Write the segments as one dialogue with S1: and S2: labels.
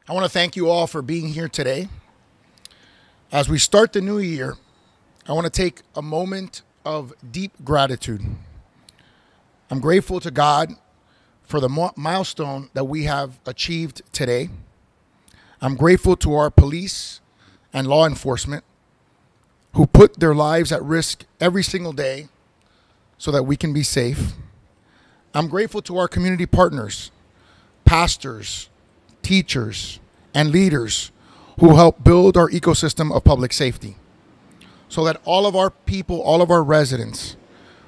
S1: I want to thank you all for being here today. As we start the new year, I want to take a moment of deep gratitude. I'm grateful to God for the milestone that we have achieved today. I'm grateful to our police and law enforcement who put their lives at risk every single day so that we can be safe. I'm grateful to our community partners, pastors, teachers, and leaders who help build our ecosystem of public safety so that all of our people, all of our residents,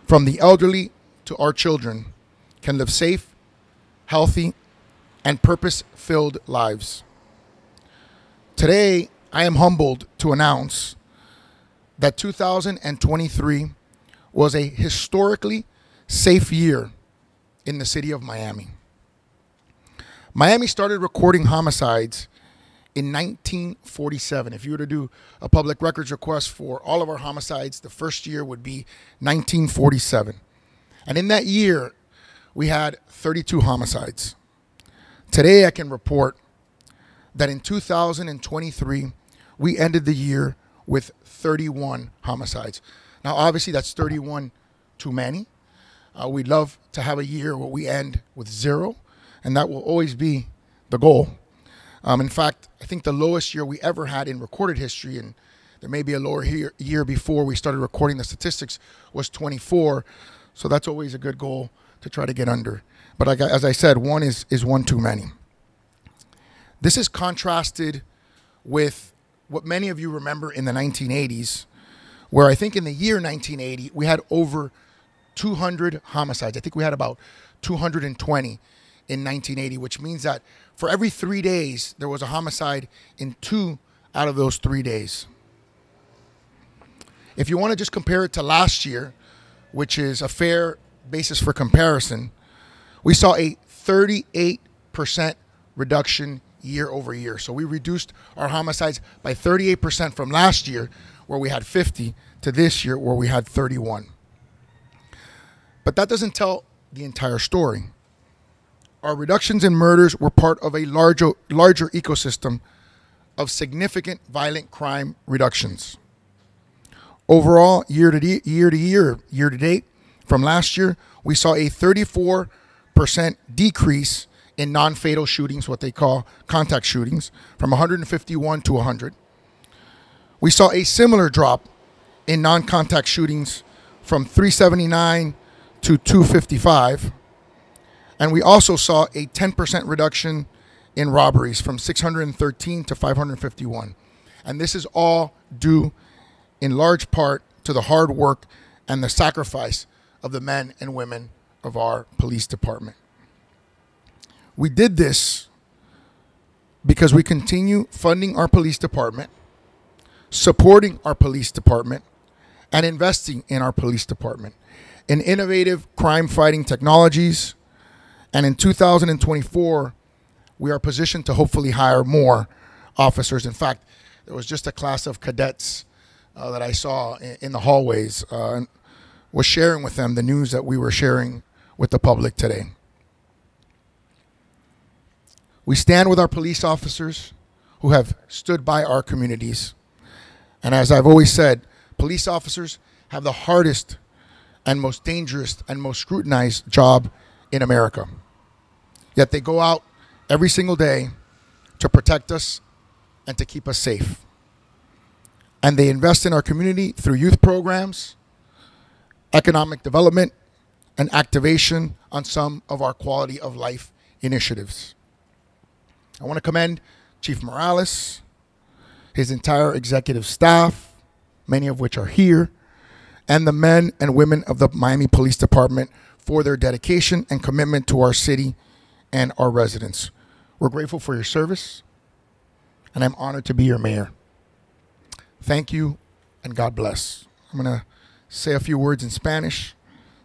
S1: from the elderly to our children, can live safe, healthy, and purpose-filled lives. Today, I am humbled to announce that 2023 was a historically safe year in the city of Miami. Miami started recording homicides in 1947. If you were to do a public records request for all of our homicides, the first year would be 1947. And in that year, we had 32 homicides. Today, I can report that in 2023, we ended the year with 31 homicides. Now, obviously, that's 31 too many. We'd love to have a year where we end with 0, and that will always be the goal. In fact, I think the lowest year we ever had in recorded history, and there may be a lower year before we started recording the statistics, was 24. So that's always a good goal to try to get under. But as I said, 1 is one too many. This is contrasted with what many of you remember in the 1980s, where I think in the year 1980, we had over 200 homicides. I think we had about 220 in 1980, which means that for every 3 days, there was a homicide in 2 out of those 3 days. If you want to just compare it to last year, which is a fair basis for comparison, we saw a 38% reduction year over year. So we reduced our homicides by 38% from last year, where we had 50, to this year, where we had 31. But that doesn't tell the entire story. Our reductions in murders were part of a larger ecosystem of significant violent crime reductions. Overall, year to date, from last year, we saw a 34% decrease in non-fatal shootings, what they call contact shootings, from 151 to 100. We saw a similar drop in non-contact shootings from 379 to 255. And we also saw a 10% reduction in robberies from 613 to 551. And this is all due in large part to the hard work and the sacrifice of the men and women of our police department. We did this because we continue funding our police department, supporting our police department, and investing in our police department in innovative crime-fighting technologies. And in 2024, we are positioned to hopefully hire more officers. In fact, there was just a class of cadets that I saw in the hallways and was sharing with them the news that we were sharing with the public today. We stand with our police officers who have stood by our communities. And as I've always said, police officers have the hardest and most dangerous and most scrutinized job in America. Yet they go out every single day to protect us and to keep us safe. And they invest in our community through youth programs, economic development, and activation on some of our quality of life initiatives. I want to commend Chief Morales, his entire executive staff, many of which are here, and the men and women of the Miami Police Department for their dedication and commitment to our city and our residents. We're grateful for your service, and I'm honored to be your mayor. Thank you, and God bless. I'm going to say a few words in Spanish,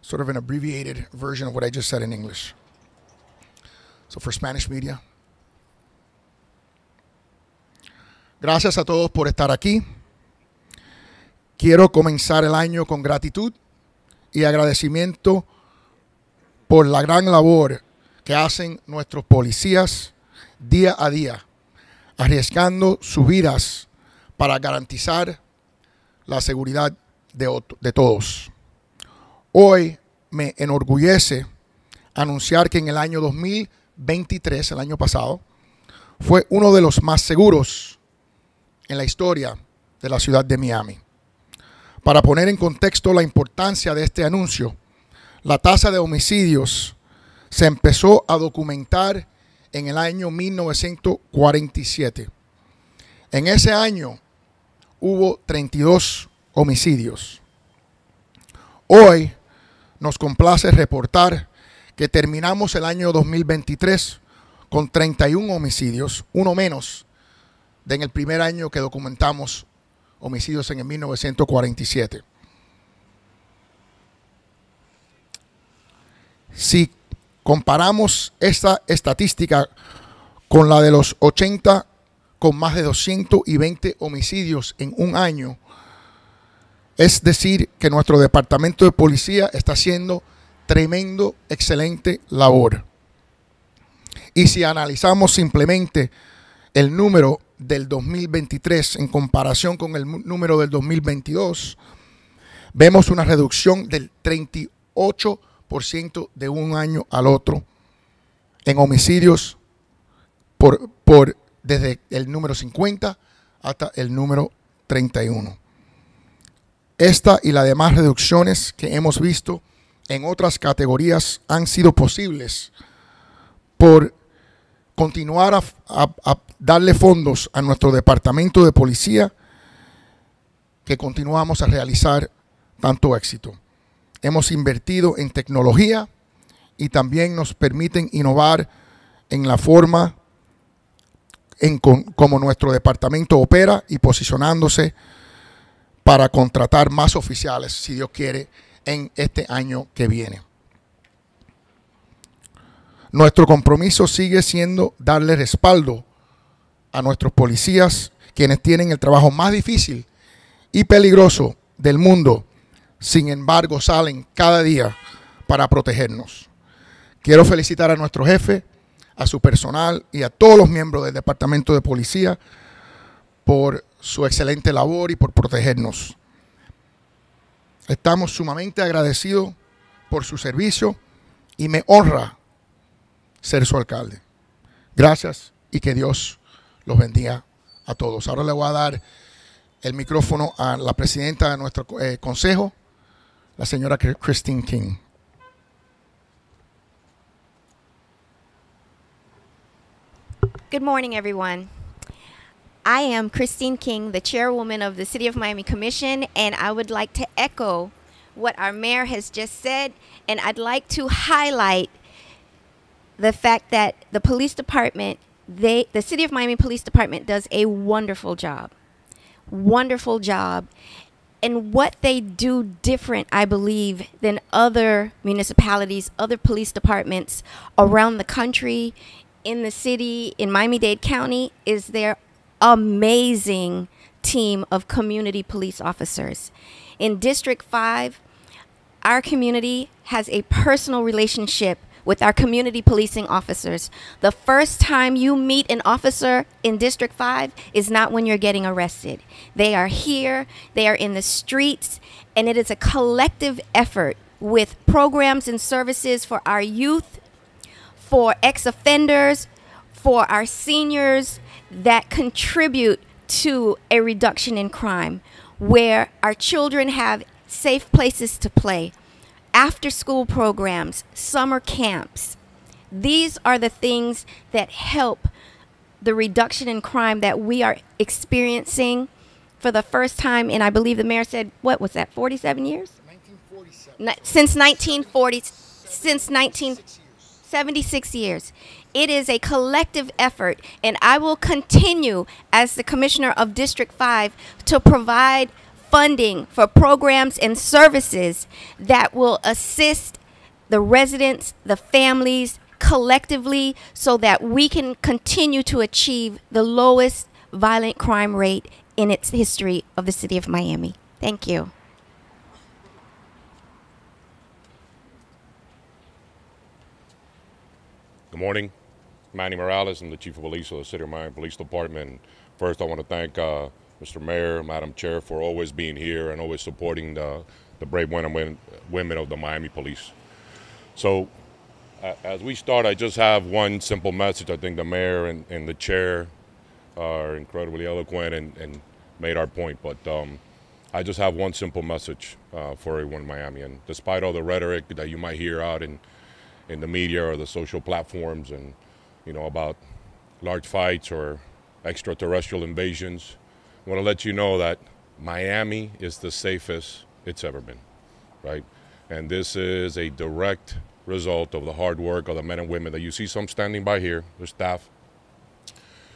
S1: sort of an abbreviated version of what I just said in English. So for Spanish media, gracias a todos por estar aquí. Quiero comenzar el año con gratitud y agradecimiento por la gran labor que hacen nuestros policías día a día arriesgando sus vidas para garantizar la seguridad de todos. Hoy me enorgullece anunciar que en el año 2023, el año pasado, fue uno de los más seguros en la historia de la ciudad de Miami. Para poner en contexto la importancia de este anuncio, la tasa de homicidios se empezó a documentar en el año 1947. En ese año hubo 32 homicidios. Hoy nos complace reportar que terminamos el año 2023 con 31 homicidios, uno menos de en el primer año que documentamos homicidios en el 1947. Si comparamos esta estadística con la de los 80 con más de 220 homicidios en un año, es decir, que nuestro departamento de policía está haciendo tremendo, excelente labor. Y si analizamos simplemente el número del 2023 en comparación con el número del 2022, vemos una reducción del 38% de un año al otro en homicidios desde el número 50 hasta el número 31. Esta y las demás reducciones que hemos visto en otras categorías han sido posibles por continuar a darle fondos a nuestro departamento de policía, que continuamos a realizar tanto éxito. Hemos invertido en tecnología y también nos permiten innovar en la forma como nuestro departamento opera y posicionándose para contratar más oficiales, si Dios quiere, en este año que viene. Nuestro compromiso sigue siendo darle respaldo a nuestros policías, quienes tienen el trabajo más difícil y peligroso del mundo. Sin embargo, salen cada día para protegernos. Quiero felicitar a nuestro jefe, a su personal y a todos los miembros del Departamento de Policía por su excelente labor y por protegernos. Estamos sumamente agradecidos por su servicio y me honra ser su alcalde. Gracias y que Dios los bendiga a todos. Ahora le voy a dar el micrófono a la presidenta de nuestro consejo, la señora Christine King.
S2: Good morning, everyone. I am Christine King, the chairwoman of the City of Miami Commission, and I would like to echo what our mayor has just said, and I'd like to highlight the fact that the police department, the City of Miami Police Department does a wonderful job. Wonderful job. And what they do different, I believe, than other municipalities, other police departments around the country, in the city, in Miami-Dade County, is their amazing team of community police officers. In District 5, our community has a personal relationship with our community policing officers. The first time you meet an officer in District 5 is not when you're getting arrested. They are here, they are in the streets, and it is a collective effort with programs and services for our youth, for ex-offenders, for our seniors that contribute to a reduction in crime, where our children have safe places to play, after-school programs, summer camps. These are the things that help the reduction in crime that we are experiencing for the first time in, I believe the mayor said, what was that, 47 years?
S1: 1947.
S2: Since 1940, since 76 years. It is a collective effort, and I will continue as the Commissioner of District 5 to provide funding for programs and services that will assist the residents, the families, collectively, so that we can continue to achieve the lowest violent crime rate in its history of the city of Miami. Thank you.
S3: Good morning. Manny Morales. I'm the Chief of Police of the City of Miami Police Department. First, I want to thank Mr. Mayor, Madam Chair, for always being here and always supporting the brave men and women of the Miami Police. So, as we start, I just have one simple message. I think the Mayor and the Chair are incredibly eloquent and made our point. But I just have one simple message for everyone in Miami. And despite all the rhetoric that you might hear out in the media or the social platforms and, about large fights or extraterrestrial invasions, I want to let you know that Miami is the safest it's ever been, right? And this is a direct result of the hard work of the men and women that you see some standing by here, the staff,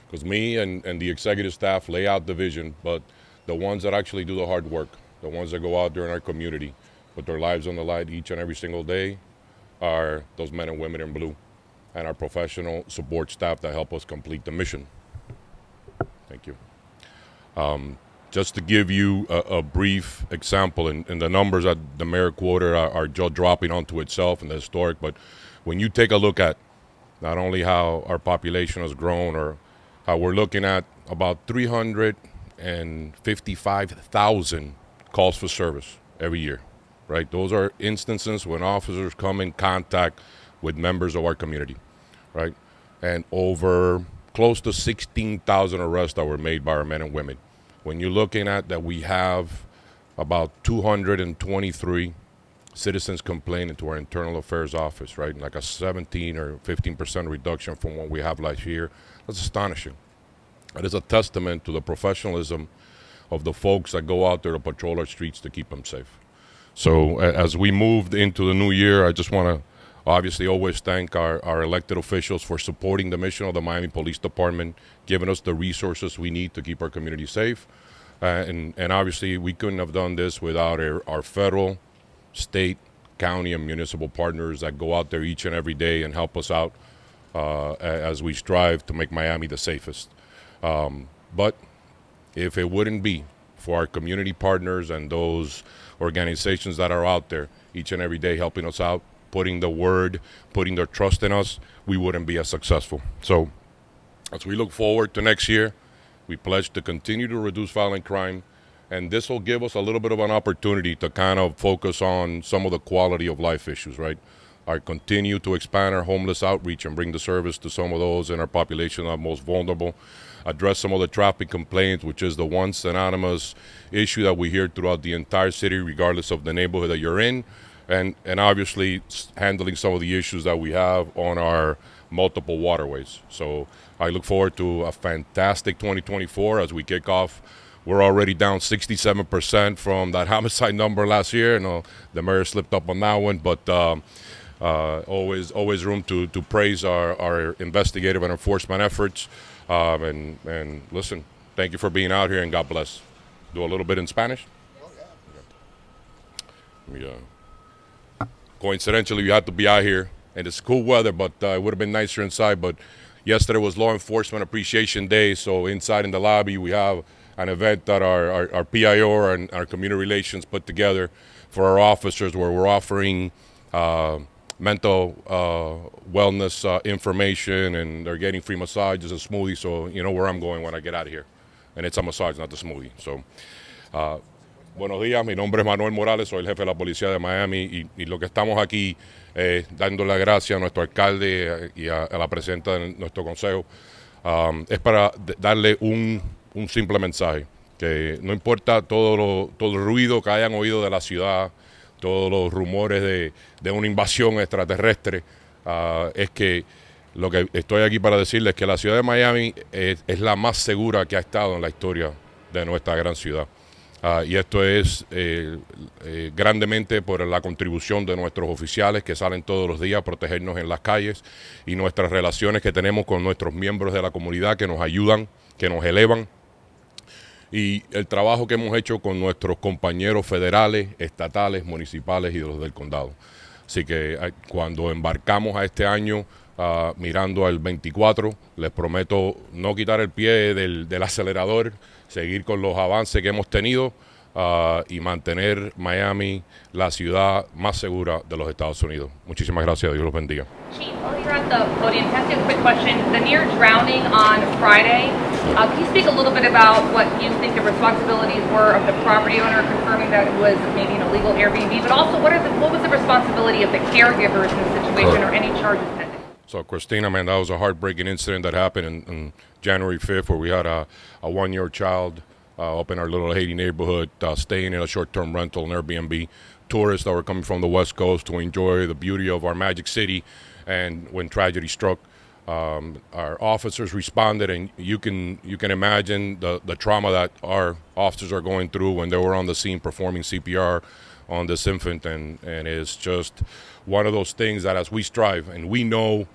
S3: because me and the executive staff lay out the vision, but the ones that actually do the hard work, the ones that go out there in our community, put their lives on the line each and every single day, are those men and women in blue and our professional support staff that help us complete the mission. Thank you. Just to give you a brief example, and the numbers that the mayor quoted are jaw dropping onto itself and the historic, but when you take a look at not only how our population has grown or how we're looking at about 355,000 calls for service every year, right? Those are instances when officers come in contact with members of our community, right? And over close to 16,000 arrests that were made by our men and women. When you're looking at that, we have about 223 citizens complaining to our internal affairs office, right? Like a 17 or 15% reduction from what we have last year. That's astonishing. It is a testament to the professionalism of the folks that go out there to patrol our streets to keep them safe. So as we moved into the new year, I just want to obviously always thank our elected officials for supporting the mission of the Miami Police Department, giving us the resources we need to keep our community safe. And obviously we couldn't have done this without our federal, state, county, and municipal partners that go out there each and every day and help us out as we strive to make Miami the safest. But if it wouldn't be for our community partners and those organizations that are out there each and every day helping us out, putting the word, putting their trust in us, we wouldn't be as successful. So as we look forward to next year, we pledge to continue to reduce violent crime, and this will give us a little bit of an opportunity to kind of focus on some of the quality of life issues, right? I continue to expand our homeless outreach and bring the service to some of those in our population that are most vulnerable, address some of the traffic complaints, which is the one synonymous issue that we hear throughout the entire city, regardless of the neighborhood that you're in, and obviously handling some of the issues that we have on our multiple waterways. So I look forward to a fantastic 2024 as we kick off. We're already down 67% from that homicide number last year. The mayor slipped up on that one, but always room to praise our investigative and enforcement efforts. And listen, thank you for being out here, and God bless. Do a little bit in Spanish? Yeah. Coincidentally, you had to be out here, and it's cool weather, but it would have been nicer inside. But yesterday was Law Enforcement Appreciation Day, so inside in the lobby we have an event that our PIO and our community relations put together for our officers, where we're offering mental wellness information, and they're getting free massages and smoothies. So you know where I'm going when I get out of here, and it's a massage, not the smoothie. So buenos días, mi nombre es Manuel Morales, soy el jefe de la policía de Miami, y lo que estamos aquí dando las gracias a nuestro alcalde y a la presidenta de nuestro consejo es para darle un simple mensaje, que no importa todo el ruido que hayan oído de la ciudad, todos los rumores de una invasión extraterrestre, es que lo que estoy aquí para decirles es que la ciudad de Miami es la más segura que ha estado en la historia de nuestra gran ciudad. Y esto es grandemente por la contribución de nuestros oficiales que salen todos los días a protegernos en las calles, y nuestras relaciones que tenemos con nuestros miembros de la comunidad que nos ayudan, que nos elevan, y el trabajo que hemos hecho con nuestros compañeros federales, estatales, municipales y de los del condado. Así que cuando embarcamos a este año, mirando al 24, les prometo no quitar el pie del acelerador, seguir con los avances que hemos tenido, y mantener Miami la ciudad más segura de los Estados Unidos. Muchísimas gracias. Dios los bendiga.
S4: Chief, while you're at the podium, can I ask you a quick question? The near drowning on Friday, can you speak a little bit about what you think the responsibilities were of the property owner, confirming that it was maybe an illegal Airbnb, but also what was the responsibility of the caregivers in the situation, or any charges pending?
S3: So, Christina, man, that was a heartbreaking incident that happened on January 5th, where we had a one-year child up in our little Haiti neighborhood staying in a short-term rental, an Airbnb. Tourists that were coming from the West Coast to enjoy the beauty of our Magic City. And when tragedy struck, our officers responded, and you can imagine the trauma that our officers are going through when they were on the scene performing CPR on this infant. And it's just one of those things that, as we strive, and we know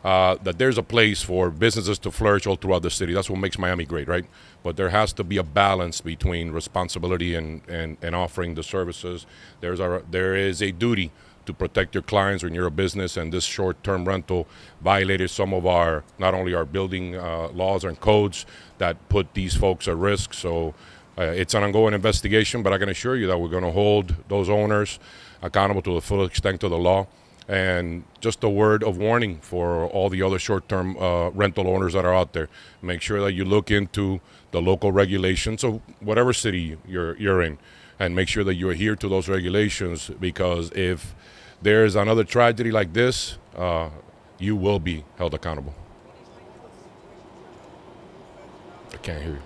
S3: that there's a place for businesses to flourish all throughout the city. That's what makes Miami great, right? But there has to be a balance between responsibility and offering the services. There is a duty to protect your clients when you're a business, and this short-term rental violated some of our, not only our building laws and codes that put these folks at risk. So it's an ongoing investigation, but I can assure you that we're going to hold those owners accountable to the full extent of the law. And just a word of warning for all the other short-term rental owners that are out there. Make sure that you look into the local regulations of whatever city you're in, and make sure that you adhere to those regulations, because if there's another tragedy like this, you will be held accountable. I can't hear you.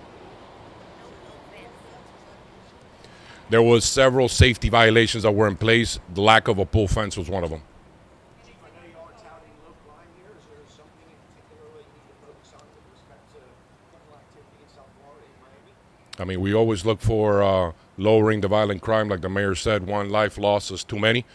S3: There was several safety violations that were in place. The lack of a pool fence was one of them. I mean, we always look for lowering the violent crime. Like the mayor said, one life lost is too many.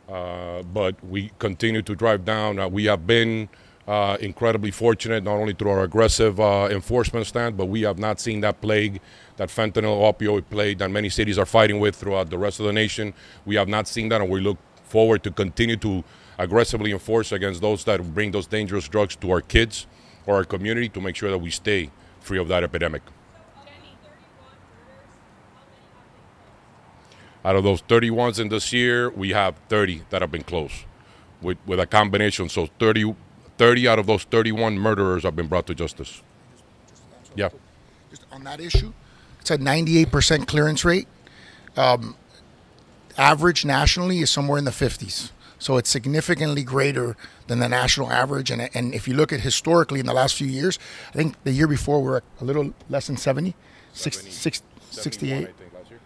S3: But we continue to drive down. We have been incredibly fortunate, not only through our aggressive enforcement stand, but we have not seen that plague, that fentanyl opioid plague that many cities are fighting with throughout the rest of the nation. We have not seen that, and we look forward to continue to aggressively enforce against those that bring those dangerous drugs to our kids or our community, to make sure that we stay free of that epidemic. Out of those 31s in this year, we have 30 that have been closed with a combination. So 30 out of those 31 murderers have been brought to justice. Yeah.
S1: Just on that issue, it's a 98% clearance rate. Average nationally is somewhere in the 50s. So it's significantly greater than the national average. And if you look at historically in the last few years, I think the year before we were a little less than 70, 68.
S3: 71, I think, last year.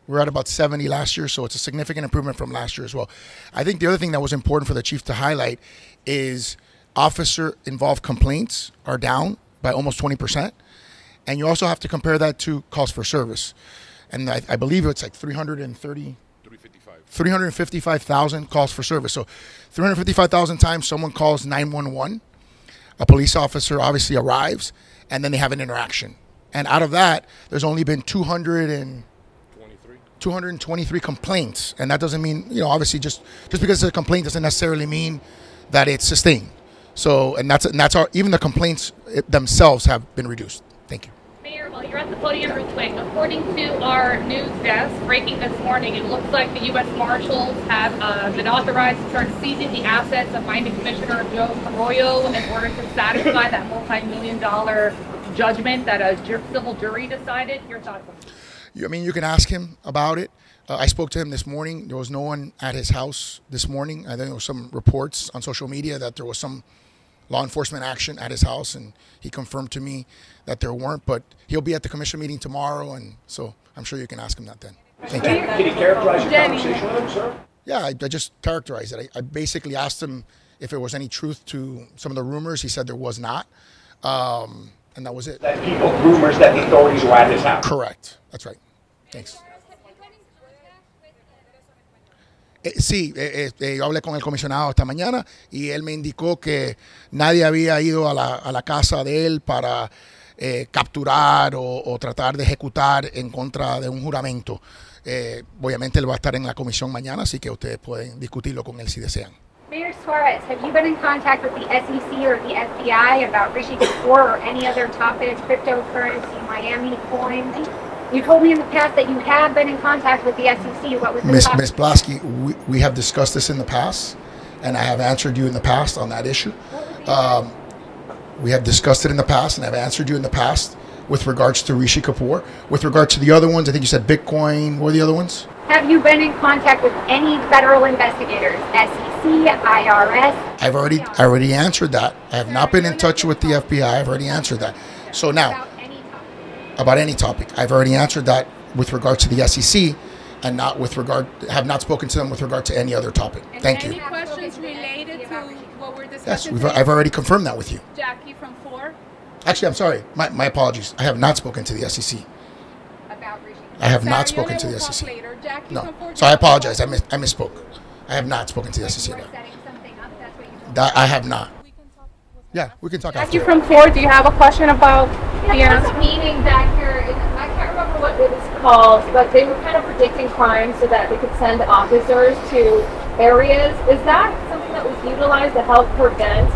S1: We're at about 70 last year, so it's a significant improvement from last year as well. I think the other thing that was important for the chief to highlight is officer-involved complaints are down by almost 20%. And you also have to compare that to calls for service. And I believe it's like 355,000 calls for service. So 355,000 times someone calls 911, a police officer obviously arrives, and then they have an interaction. And out of that, there's only been 223 complaints. And that doesn't mean, obviously just because it's a complaint doesn't necessarily mean that it's sustained. So, and that's our, even the complaints themselves have been reduced. Thank you.
S4: Mayor, while you're at the podium real quick, according to our news desk, breaking this morning, it looks like the U.S. Marshals have been authorized to start seizing the assets of Miami Commissioner Joe Arroyo in order to satisfy that multi-million-dollar judgment that a civil jury decided. Your thoughts on this?
S1: I mean, you can ask him about it. I spoke to him this morning. There was no one at his house this morning. I think there were some reports on social media that there was some law enforcement action at his house, and he confirmed to me that there weren't. But he'll be at the commission meeting tomorrow, and so I'm sure you can ask him that then. Thank you.
S5: Can you characterize your conversation with him, sir?
S1: Yeah, I just characterized it. I basically asked him if there was any truth to some of the rumors. He said there was not, and that was it.
S5: That rumors that the authorities were at his house.
S1: Correct. That's right. Thanks. Sí, yo hablé con el comisionado esta mañana y él me indicó que nadie había ido a la casa de él para capturar o tratar de ejecutar en contra de un juramento. Obviamente él va a estar en la comisión mañana, así que ustedes pueden discutirlo con él si desean.
S6: Mayor Suarez, have you been in contact with the SEC or the FBI about Rishi Kapoor or any other topics, cryptocurrency, Miami coin? You told me in the past that you have been in contact with the SEC. What was the
S1: Ms.
S6: topic?
S1: Blasky, we have discussed this in the past, and I have answered you in the past on that issue. We have discussed it in the past, and I've answered you in the past with regards to Rishi Kapoor. With regard to the other ones, I think you said Bitcoin. What are the other ones?
S6: Have you been in contact with any federal investigators? SEC, IRS?
S1: I already answered that. I have not been in touch with the FBI. I've already answered that. So now, about any topic, I've already answered that with regard to the SEC, and have not spoken to them with regard to any other topic. Thank
S7: Any
S1: you.
S7: questions related to what we're
S1: Yes,
S7: discussing?
S1: I've already confirmed that with you.
S7: Jackie from 4.
S1: Actually, I'm sorry. My apologies. I have not spoken to the SEC.
S6: About Rishi.
S1: I have not
S7: Sarah,
S1: spoken to
S7: we'll
S1: the
S7: talk
S1: SEC.
S7: later. Jackie
S1: No.
S7: from 4.
S1: So I apologize. I misspoke. I have not spoken to the SEC
S6: You were
S1: about it.
S6: setting something up, that's what you told me.
S1: That I have not. Yeah, we can talk
S7: Jackie
S1: after.
S7: from 4, do you have a question about the
S8: There was a meeting back here, I can't remember what it was called, but they were kind of predicting crime so that they could send officers to areas. Is that something that was utilized to help prevent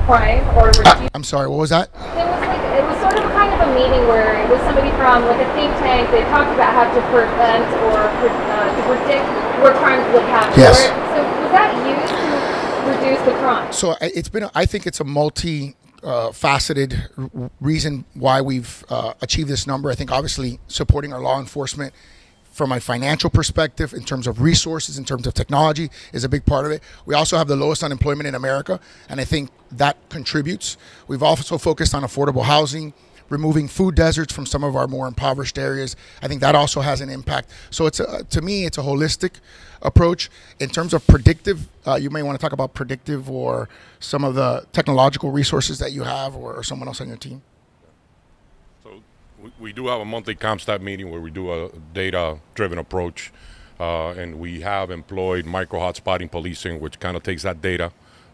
S8: crime or reduce?
S1: I'm sorry. What was that?
S8: It was sort of kind of a meeting where it was somebody from like a think tank. They talked about how to prevent or to predict where crimes would happen.
S1: Yes.
S8: So was that used to reduce the crime?
S1: So I think it's a faceted reason why we've achieved this number. I think obviously supporting our law enforcement from a financial perspective, in terms of resources, in terms of technology, is a big part of it. We also have the lowest unemployment in America, and I think that contributes. We've also focused on affordable housing, removing food deserts from some of our more impoverished areas. I think that also has an impact. So to me, it's a holistic approach. In terms of predictive, you may want to talk about predictive or some of the technological resources that you have, or someone else on your team.
S3: So we do have a monthly CompStat meeting where we do a data-driven approach, and we have employed micro-hotspotting policing, which kind of takes that data,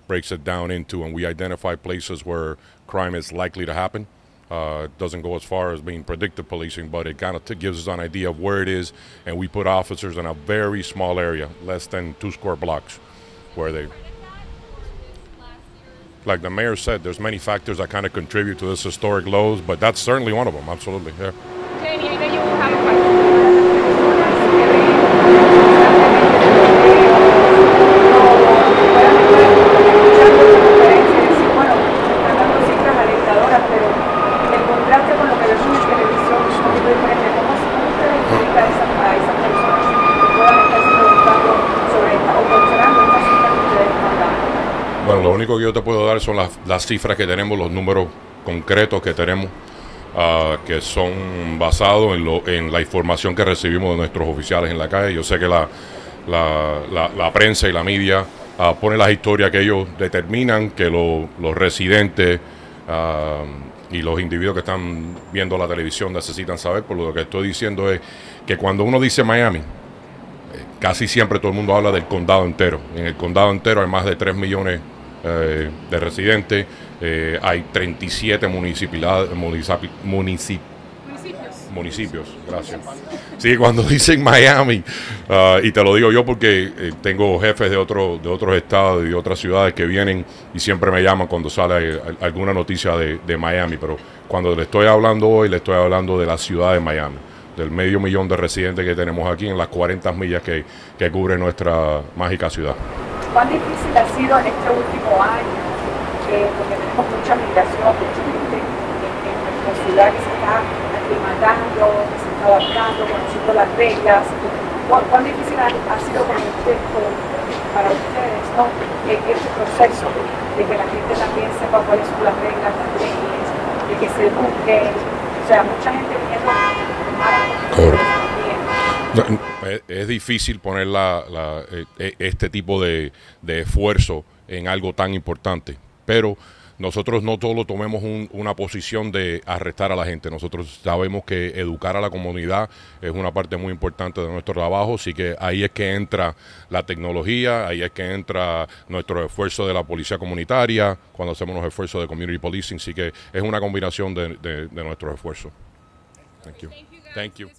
S3: breaks it down into, and we identify places where crime is likely to happen. It doesn't go as far as being predictive policing, but it kind of gives us an idea of where it is, and we put officers in a very small area, less than 2 square blocks, where they, like the mayor said, there's many factors that kind of contribute to this historic lows, but that's certainly one of them, absolutely, yeah.
S7: Jamie, I know you have a question.
S3: Bueno, lo único que yo te puedo dar son las cifras que tenemos, los números concretos que tenemos, que son basados en la información que recibimos de nuestros oficiales en la calle. Yo sé que la prensa y la media pone las historias que ellos determinan que los residentes y los individuos que están viendo la televisión necesitan saber. Por lo que estoy diciendo es que cuando uno dice Miami, casi siempre todo el mundo habla del condado entero. En el condado entero hay más de 3 millones de residentes, hay 37 municipios, gracias. Sí, cuando dicen Miami, y te lo digo yo porque tengo jefes de otros estados y de otras ciudades que vienen y siempre me llaman cuando sale alguna noticia de Miami, pero cuando le estoy hablando hoy, le estoy hablando de la ciudad de Miami, del 500,000 de residentes que tenemos aquí en las 40 millas que cubre nuestra mágica ciudad.
S9: ¿Cuán difícil ha sido en este último año? Porque tenemos mucha migración de gente en nuestra ciudad que se está aclimatando, que se está adaptando, conociendo las reglas. ¿Cuán difícil ha sido para ustedes, ¿no? Este proceso de que la gente también sepa cuáles son las reglas, las leyes, de que se eduque? O sea, mucha gente viniendo
S3: es difícil poner este tipo de esfuerzo en algo tan importante, pero nosotros no solo tomemos una posición de arrestar a la gente. Nosotros sabemos que educar a la comunidad es una parte muy importante de nuestro trabajo, así que ahí es que entra la tecnología, ahí es que entra nuestro esfuerzo de la policía comunitaria, cuando hacemos los esfuerzos de community policing, así que es una combinación de nuestros esfuerzos. Thank you.
S7: Thank you, guys.
S3: Thank you.